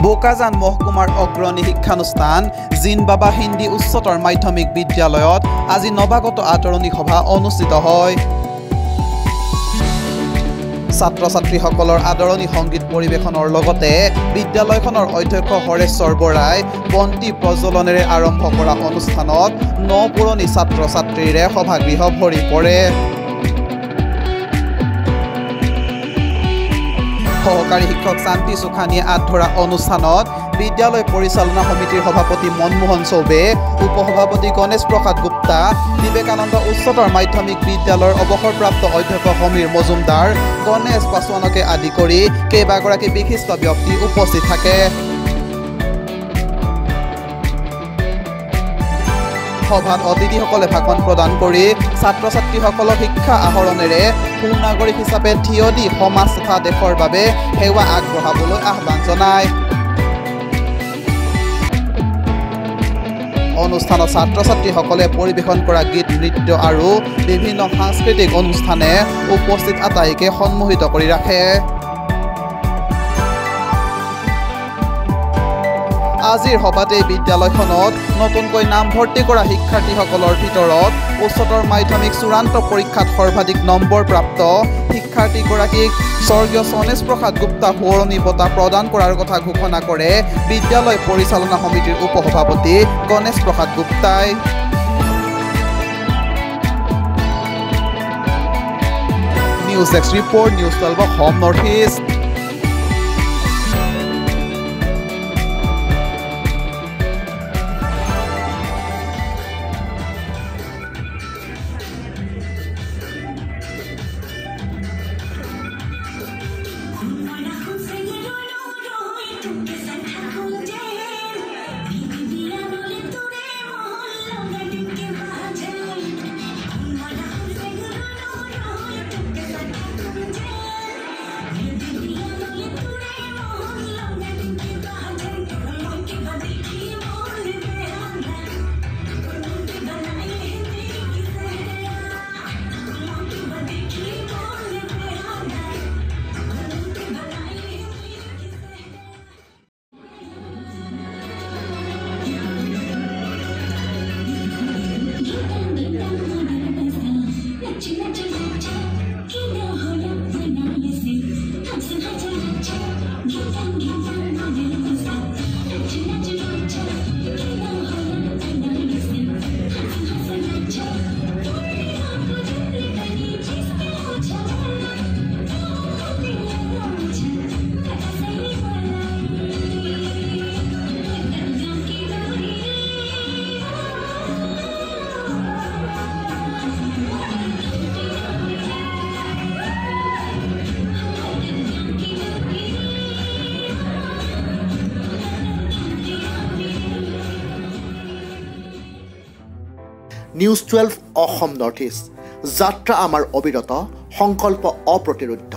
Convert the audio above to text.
বোকাজান মহকুমাৰ অগ্ৰণী শিক্ষানুষ্ঠান জিন বাবা হিন্দী উচ্চতৰ মাধ্যমিক বিদ্যালয়ত আজি নৱাগত আদৰণি সভা অনুষ্ঠিত হয়। ছাত্ৰ-ছাত্ৰীসকলৰ আদৰণি সংগীত পৰিৱেশনৰ লগতে বিদ্যালয়খনৰ অধ্যক্ষ হৰেশ্বৰ বৰাই বন্তি প্ৰজ্বলনেৰে আৰম্ভ কৰা অনুষ্ঠানত নপুৰণি ছাত্ৰ-ছাত্ৰীৰে সভাগৃহ ভৰি পৰে। সহকাৰী শিক্ষক শান্তি সুখানীয়ে আধৰা অনুষ্ঠানত বিদ্যালয় পৰিচালনা সমিতিৰ সভাপতি মনমোহন চৌবে, উপসভাপতি গণেশ প্ৰসাদ গুপ্তা, বিবেকানন্দ উচ্চতৰ মাধ্যমিক বিদ্যালয়ৰ অৱসৰপ্ৰাপ্ত অধ্যক্ষ সমীৰ মজুমদাৰ, গণেশ পাছোৱানকে আদি কৰি কেইবাগৰাকী বিশিষ্ট ব্যক্তি উপস্থিত থাকে। সভাত অতিথিসকলে ভাষণ প্ৰদান কৰি ছাত্ৰ-ছাত্ৰীসকলক শিক্ষা আহৰণেৰে সুনাগৰিক হিচাপে থিয় দি সমাজ তথা দেশৰ বাবে সেৱা আগবঢ়াবলৈ আহ্বান জনায়। অনুষ্ঠানত ছাত্ৰ-ছাত্ৰীসকলে পৰিৱেশন কৰা গীত, নৃত্য আৰু বিভিন্ন সাংস্কৃতিক অনুষ্ঠানে উপস্থিত আটাইকে সন্মোহিত কৰি ৰাখে। আজিৰ সভাতে বিদ্যালয়খনত নতুনকৈ নামভৰ্তি কৰা শিক্ষাৰ্থীসকলৰ ভিতৰত উচ্চতৰ মাধ্যমিক চূড়ান্ত পৰীক্ষাত সৰ্বাধিক নম্বৰ প্ৰাপ্ত শিক্ষাৰ্থীগৰাকীক স্বৰ্গীয় গণেশ প্ৰসাদ গুপ্তা সোঁৱৰণী বঁটা প্ৰদান কৰাৰ কথা ঘোষণা কৰে বিদ্যালয় পৰিচালনা সমিতিৰ উপসভাপতি গণেশ প্ৰসাদ গুপ্তাই। News desk report, news 12 Assam north east. News 12 Assam north east. যাত্ৰা আমাৰ অবিৰত, সংকল্প অপ্ৰতিৰোধ্য।